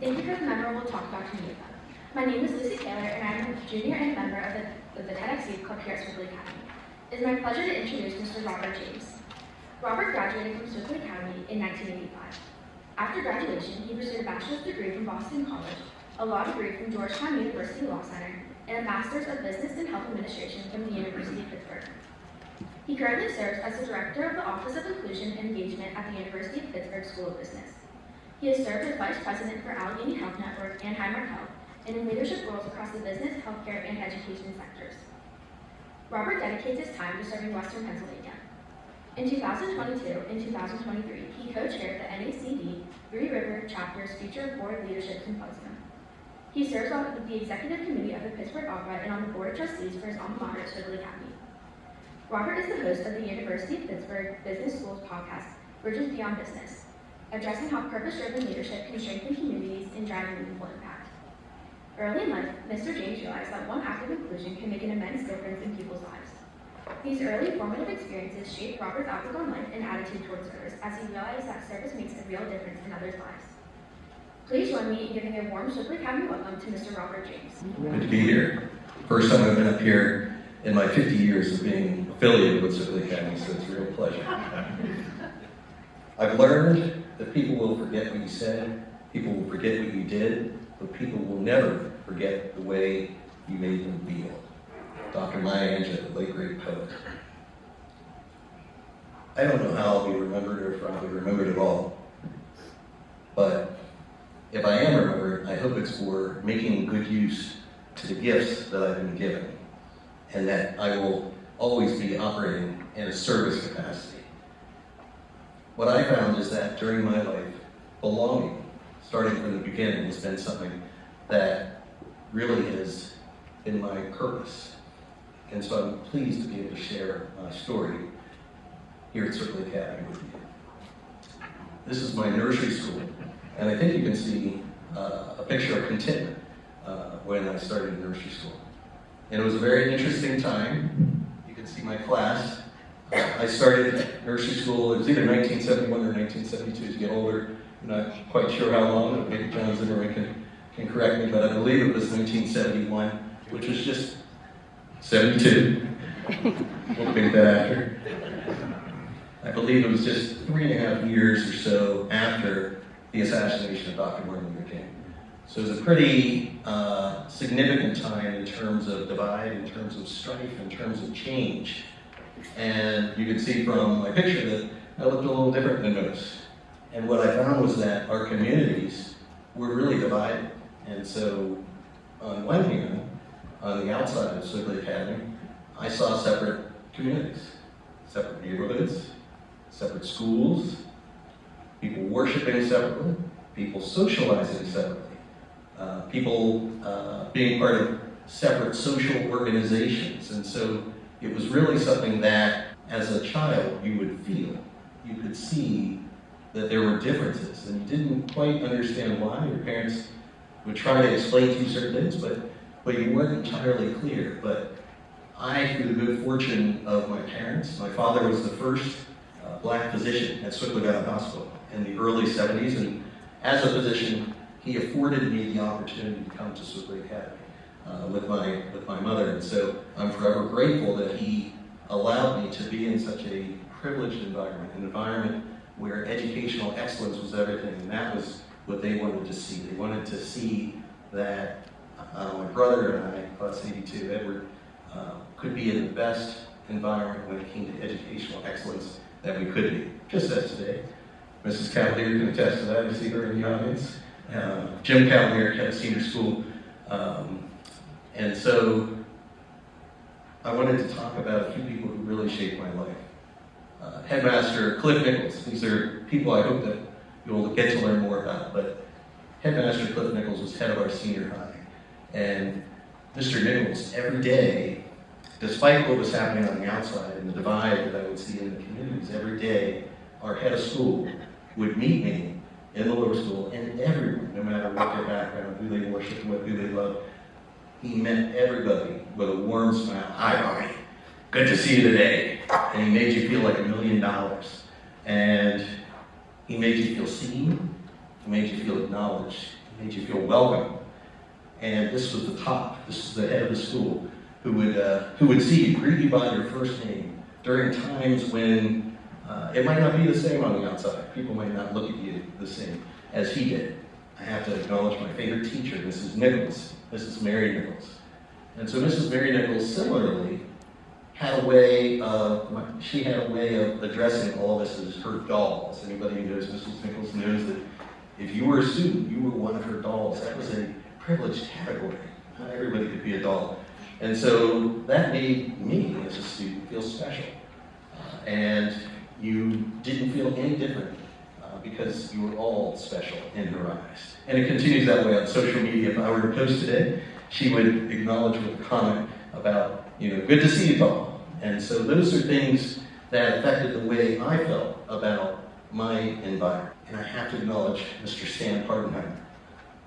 Thank you for the memorable talk, Dr. Neva. My name is Lucy Taylor, and I'm a junior and member of the TEDx Youth Club here at Swickley Academy. It is my pleasure to introduce Mr. Robert James. Robert graduated from Swickley Academy in 1985. After graduation, he pursued a bachelor's degree from Boston College, a law degree from Georgetown University Law Center, and a master's of business and health administration from the University of Pittsburgh. He currently serves as the director of the Office of Inclusion and Engagement at the University of Pittsburgh School of Business. He has served as vice president for Allegheny Health Network and Highmark Health, and in leadership roles across the business, healthcare, and education sectors. Robert dedicates his time to serving Western Pennsylvania. In 2022 and 2023, he co-chaired the NACD Three River Chapter's Future Board Leadership Symposium. He serves on the executive committee of the Pittsburgh Opera and on the board of trustees for his alma mater at Swickley Academy. Robert is the host of the University of Pittsburgh Business School's podcast, Bridges Beyond Business, addressing how purpose-driven leadership can strengthen communities and drive meaningful impact. Early in life, Mr. James realized that one act of inclusion can make an immense difference in people's lives. These early formative experiences shaped Robert's outlook on life and attitude towards service as he realized that service makes a real difference in others' lives. Please join me in giving a warm Swickley Academy welcome to Mr. Robert James. Good to be here. First time I've been up here in my 50 years of being affiliated with Swickley Academy, so it's a real pleasure. I've learned that people will forget what you said, people will forget what you did, but people will never forget the way you made them feel. Dr. Maya Angelou, the late great poet. I don't know how I'll be remembered or if I'll be remembered at all, but if I am remembered, I hope it's for making good use to the gifts that I've been given, and that I will always be operating in a service capacity. What I found is that during my life, belonging, starting from the beginning, has been something that really has been my purpose. And so I'm pleased to be able to share my story here at Swickley Academy with you. This is my nursery school, and I think you can see a picture of contentment when I started nursery school. And it was a very interesting time. You can see my class. I started nursery school, it was either 1971 or 1972. As you get older, I'm not quite sure how long, maybe John Zimmerman can correct me, but I believe it was 1971, which was just 72. We'll think that after. I believe it was just 3.5 years or so after the assassination of Dr. Martin Luther King. So it was a pretty significant time in terms of divide, in terms of strife, in terms of change. And you can see from my picture that I looked a little different than most. And what I found was that our communities were really divided. And so on one hand, on the outside of Swickley Academy, I saw separate communities, separate neighborhoods, separate schools, people worshiping separately, people socializing separately, people being part of separate social organizations. And so it was really something that, as a child, you would feel. You could see that there were differences, and you didn't quite understand why. Your parents would try to explain to you certain things, but you weren't entirely clear. But I, through the good fortune of my parents, my father was the first black physician at Swickley Valley Hospital in the early 70s, and as a physician, he afforded me the opportunity to come to Swickley Academy with my mother. And so I'm forever grateful that he allowed me to be in such a privileged environment, an environment where educational excellence was everything, and that was what they wanted to see. They wanted to see that my brother and I, class 82, Edward, could be in the best environment when it came to educational excellence that we could be, just as today. Mrs. Cavalier can attest to that. You see her in the audience. Jim Cavalier at Senior School. And so I wanted to talk about a few people who really shaped my life. Headmaster Cliff Nichols. These are people I hope that you'll get to learn more about, but Headmaster Cliff Nichols was head of our senior high. And Mr. Nichols, every day, despite what was happening on the outside and the divide that I would see in the communities, every day our head of school would meet me in the lower school, and everyone, no matter what their background, who they worshiped, who they loved, he met everybody with a warm smile. Hi, Bobby. Good to see you today. And he made you feel like $1 million. And he made you feel seen. He made you feel acknowledged. He made you feel welcome. And this was the top. This is the head of the school who would see you, greet you by your first name during times when it might not be the same on the outside. People might not look at you the same as he did. I have to acknowledge my favorite teacher, Mrs. Nichols, Mrs. Mary Nichols. And so Mrs. Mary Nichols similarly had a way of addressing all of us as her dolls. Anybody who knows Mrs. Nichols knows that if you were a student, you were one of her dolls. That was a privileged category. Not everybody could be a doll. And so that made me, as a student, feel special. And you didn't feel any different because you were all special in her eyes. And it continues that way on social media. If I were to post today, she would acknowledge with a comment about, good to see you, doll. And so those are things that affected the way I felt about my environment. And I have to acknowledge Mr. Stan Partenheimer.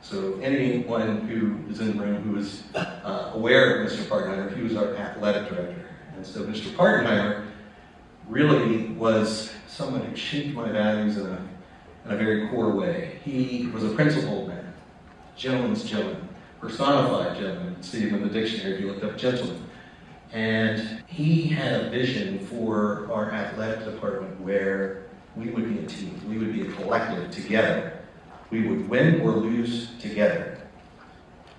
So anyone who is in the room who is aware of Mr. Partenheimer, he was our athletic director. And so Mr. Partenheimer really was someone who shaped my values in a very core way. He was a principled man, gentleman's gentleman, personified gentleman. See him in the dictionary if you looked up gentleman. And he had a vision for our athletic department where we would be a team, we would be a collective together. We would win or lose together.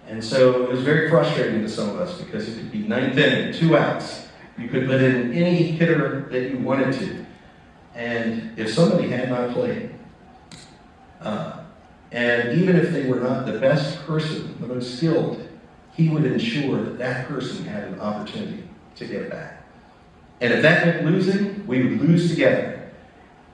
And so it was very frustrating to some of us because it could be ninth inning, 2 outs. You could put in any hitter that you wanted to. And if somebody had not played, and even if they were not the best person, the most skilled, he would ensure that that person had an opportunity to get back. And if that meant losing, we would lose together.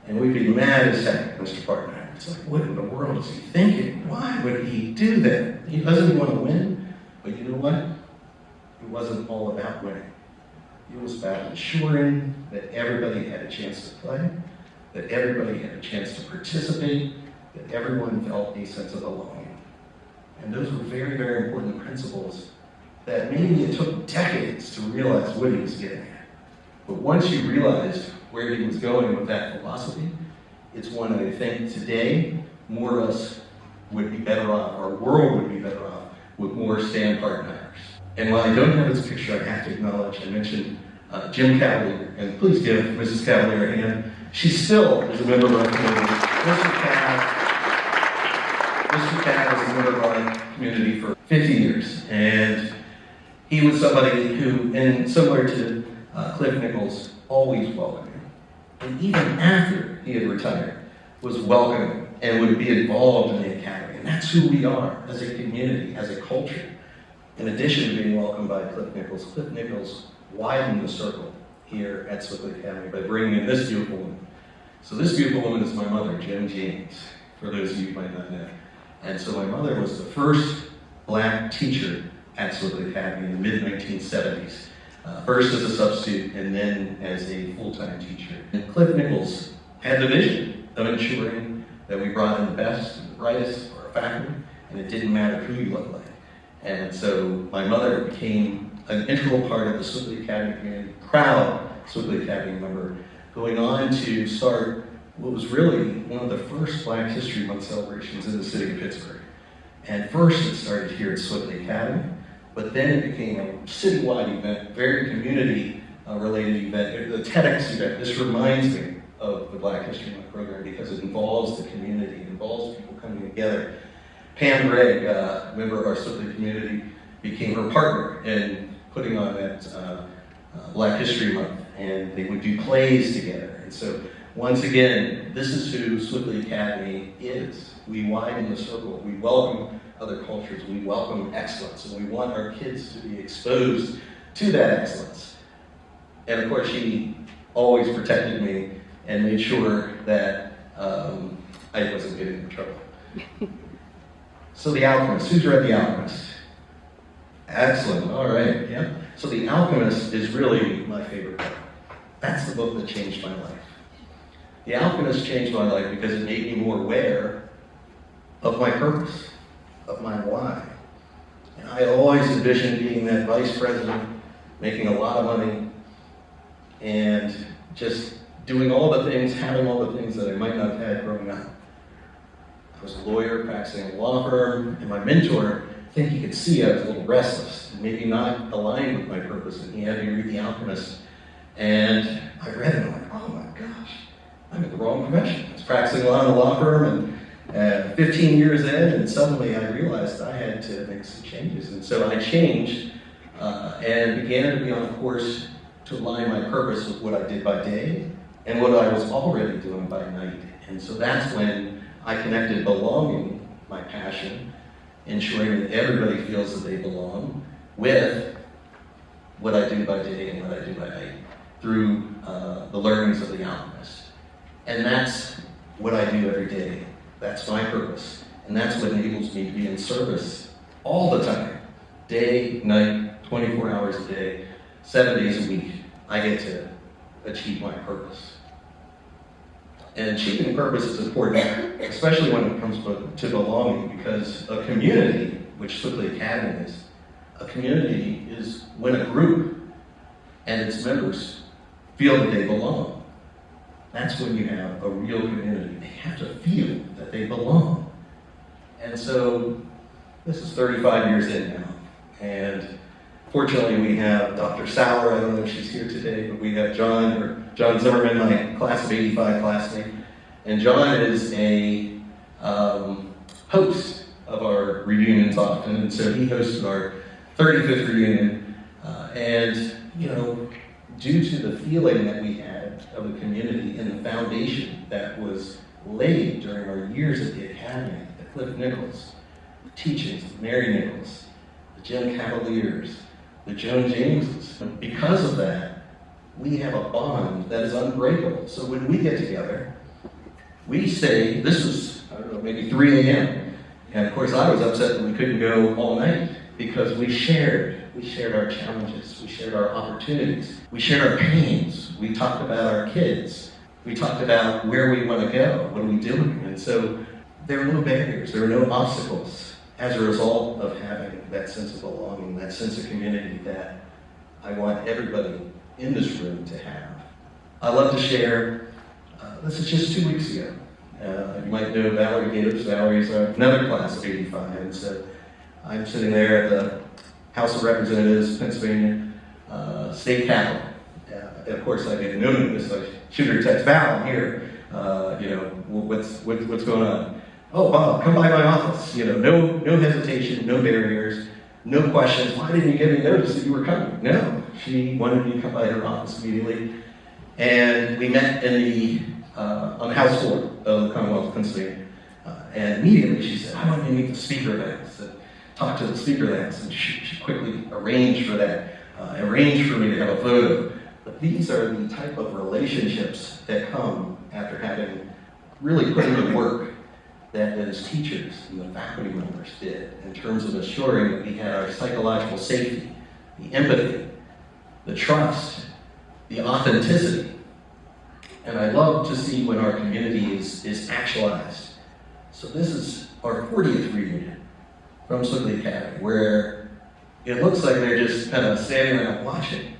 And we'd be mad as heck, Mr. Partenheimer. It's like, what in the world is he thinking? Why would he do that? He doesn't want to win, but you know what? It wasn't all about winning. It was about ensuring that everybody had a chance to play, that everybody had a chance to participate, that everyone felt a sense of belonging. And those were very, very important principles that maybe it took decades to realize what he was getting at. But once you realized where he was going with that philosophy, it's one I think today, more of us would be better off, our world would be better off with more Stan Partenheimers. And while I don't have his picture, I have to acknowledge, I mentioned Jim Cavalier, and please give Mrs. Cavalier a hand. She still is a member of our community. Mr. Cav is a member of our community for 50 years, and he was somebody who, and similar to Cliff Nichols, always welcomed him. And even after he had retired, was welcoming and would be involved in the academy. And that's who we are as a community, as a culture. In addition to being welcomed by Cliff Nichols widened the circle here at Swickley Academy by bringing in this beautiful woman. So this beautiful woman is my mother, Jen James, for those of you who might not know. And so my mother was the first black teacher at Swickley Academy in the mid-1970s. First as a substitute and then as a full-time teacher. And Cliff Nichols had the vision of ensuring that we brought in the best and the brightest for our faculty, and it didn't matter who you looked like. And so my mother became an integral part of the Swickley Academy community, proud Swickley Academy member, going on to start what was really one of the first Black History Month celebrations in the city of Pittsburgh. And first it started here at Swickley Academy, but then it became a citywide event, very community-related event, the TEDx event. This reminds me of the Black History Month program because it involves the community, it involves people coming together. Pam Gregg, a member of our Swickley community, became her partner in putting on that Black History Month, and they would do plays together. And so, once again, this is who Swickley Academy is. We widen the circle. We welcome other cultures. We welcome excellence, and we want our kids to be exposed to that excellence. And of course, she always protected me and made sure that I wasn't getting in trouble. So The Alchemist. Who's read The Alchemist? Excellent. All right. Yeah. So The Alchemist is really my favorite book. That's the book that changed my life. The Alchemist changed my life because it made me more aware of my purpose, of my why. And I always envisioned being that vice president, making a lot of money, and just doing all the things, having all the things that I might not have had growing up. was a lawyer practicing in a law firm, and my mentor, I think he could see I was a little restless and maybe not aligned with my purpose, and he had me read The Alchemist. And I read it and I'm like, oh my gosh, I'm in the wrong profession. I was practicing law in a law firm and 15 years in, and suddenly I realized I had to make some changes. And so I changed and began to be on a course to align my purpose with what I did by day and what I was already doing by night. And so that's when I connected belonging, my passion, ensuring that everybody feels that they belong, with what I do by day and what I do by night through the learnings of The Alchemist. And that's what I do every day. That's my purpose. And that's what enables me to be in service all the time. Day, night, 24 hours a day, 7 days a week. I get to achieve my purpose. And achieving purpose is important, especially when it comes to belonging, because a community, which Swickley Academy is, a community is when a group and its members feel that they belong. That's when you have a real community. They have to feel that they belong. And so, this is 35 years in now. And fortunately, we have Dr. Sauer. I don't know if she's here today, but we have John Zimmerman, my class of 85 classmate. And John is a host of our reunions often. And so he hosted our 35th reunion. And, you know, due to the feeling that we had of the community and the foundation that was laid during our years at the Academy, the Cliff Nichols, the teachings of Mary Nichols, the Jim Cavaliers, the Joan Jameses. Because of that, we have a bond that is unbreakable. So when we get together, we say, this is, I don't know, maybe 3 a.m. And of course I was upset that we couldn't go all night because we shared our challenges, we shared our opportunities, we shared our pains, we talked about our kids, we talked about where we want to go, what are we doing. And so there are no barriers, there are no obstacles as a result of having that sense of belonging, that sense of community that I want everybody in this room to have. I love to share, this is just 2 weeks ago. You might know Valerie Gators. Valerie's another class of 85, and so I'm sitting there at the House of Representatives, Pennsylvania, State Capitol. And of course, I get no notice. I shoot her a text, Val, I'm here. What's going on? Oh, Bob, come by my office. No hesitation, no barriers, no questions. Why didn't you give me notice that you were coming? No, she wanted me to come by her office immediately. And we met on the House floor of the Commonwealth of Pennsylvania. And immediately she said, I want you to meet the Speaker of the House. Talk to the Speaker of the House. And she quickly arranged for that, arranged for me to have a photo. But these are the type of relationships that come after having really put in the work that as teachers and the faculty members did in terms of assuring that we had our psychological safety, the empathy, the trust, the authenticity. And I love to see when our community is actualized. So this is our 40th reunion from Swickley Academy, where it looks like they're just kind of standing around watching.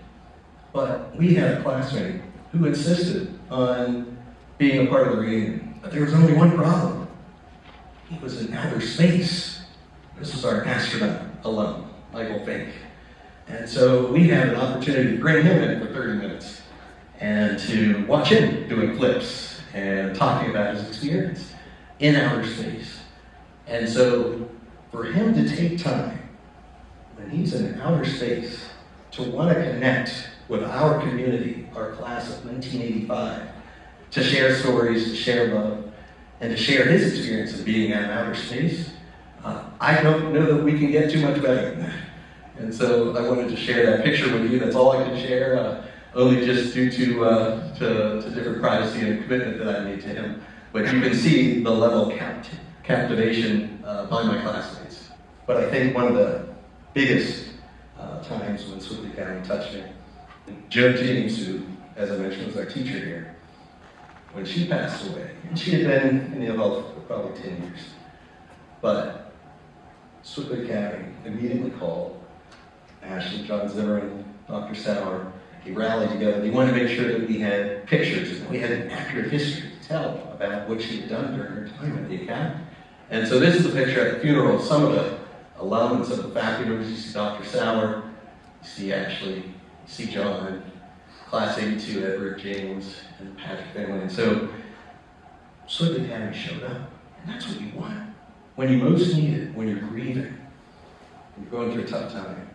But we had a classmate who insisted on being a part of the reunion. But there was only one problem. He was in outer space. This was our astronaut alum, Michael Fink. And so we had an opportunity to bring him in for 30 minutes and to watch him doing flips and talking about his experience in outer space. And so for him to take time when he's in outer space to want to connect with our community, our class of 1985, to share stories, to share love, and to share his experience of being in outer space, I don't know that we can get too much better than that. And so I wanted to share that picture with you. That's all I can share, only just due to different privacy and commitment that I made to him. But you can see the level of captivation by my classmates. But I think one of the biggest times when Swickley Academy touched me, Joan James, who, as I mentioned, was our teacher here, when she passed away, and she had been in the adult for probably 10 years, but Swickley Academy immediately called Ashley, John Zimmerman, Dr. Sauer. They rallied together. They wanted to make sure that we had pictures and we had an accurate history to tell about what she had done during her time at the Academy. And so this is a picture at the funeral of some of the alums of the faculty members. You see Dr. Sauer, you see John, Class 82, Edward James, and Patrick Finley. And so Swiftly Academy showed up, and that's what you want. When you most need it, when you're grieving, when you're going through a tough time,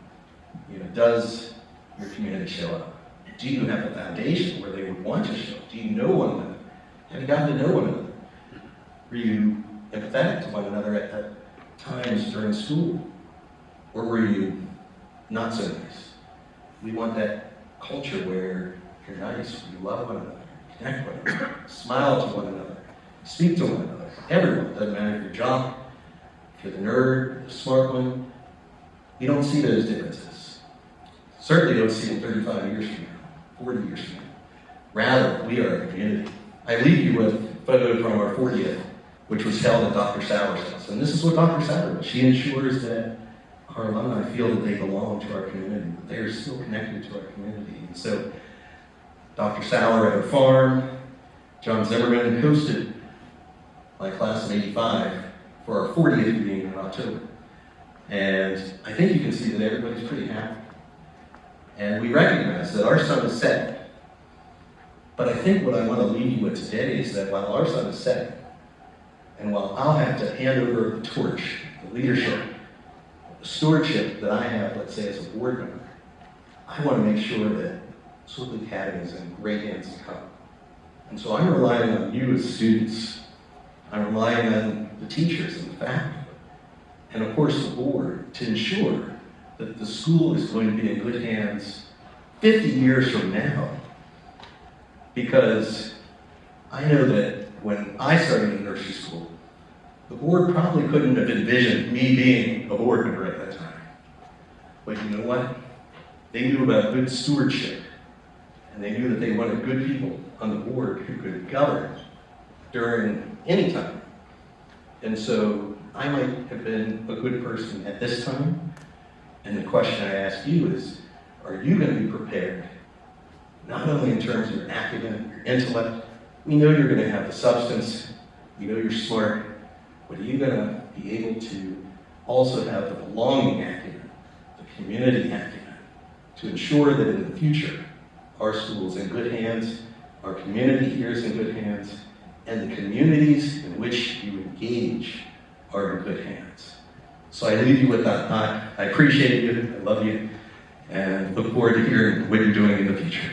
does your community show up? Do you have a foundation where they would want to show up? Do you know one another? Have you gotten to know one another? Were you empathetic to one another at times during school? Or were you not so nice? We want that culture where you're nice, you love one another, connect with one another, smile to one another, speak to one another. Everyone, doesn't matter if you're jock, if you're the nerd, the smart one. You don't see those differences. Certainly don't see them 35 years from now, 40 years from now. Rather, we are a community. I leave you with a photo from our 40th, which was held at Dr. Sauer's house. And this is what Dr. Sauer does. She ensures that our alumni feel that they belong to our community, that they are still connected to our community. And so Dr. Sauer at her farm, John Zimmerman hosted my class of '85 for our 40th meeting in October. And I think you can see that everybody's pretty happy. And we recognize that our sun is setting. But I think what I want to leave you with today is that while our sun is setting, and while I'll have to hand over the torch, the leadership, the stewardship that I have, let's say, as a board member, I want to make sure that Swiftly Academy is in great hands to come. And so I'm relying on you as students. I'm relying on the teachers and the faculty, and of course the board, to ensure that the school is going to be in good hands 50 years from now. Because I know that when I started in nursery school, the board probably couldn't have envisioned me being a board member at that time. But you know what? They knew about good stewardship, and they knew that they wanted good people on the board who could govern during any time. And so I might have been a good person at this time. And the question I ask you is, are you going to be prepared? Not only in terms of your acumen, your intellect. We know you're going to have the substance. We know you're smart. But are you going to be able to also have the belonging acumen, the community acumen, to ensure that in the future, our school's in good hands, our community here is in good hands, and the communities in which you engage are in good hands. So I leave you with that thought. I appreciate you, I love you, and look forward to hearing what you're doing in the future.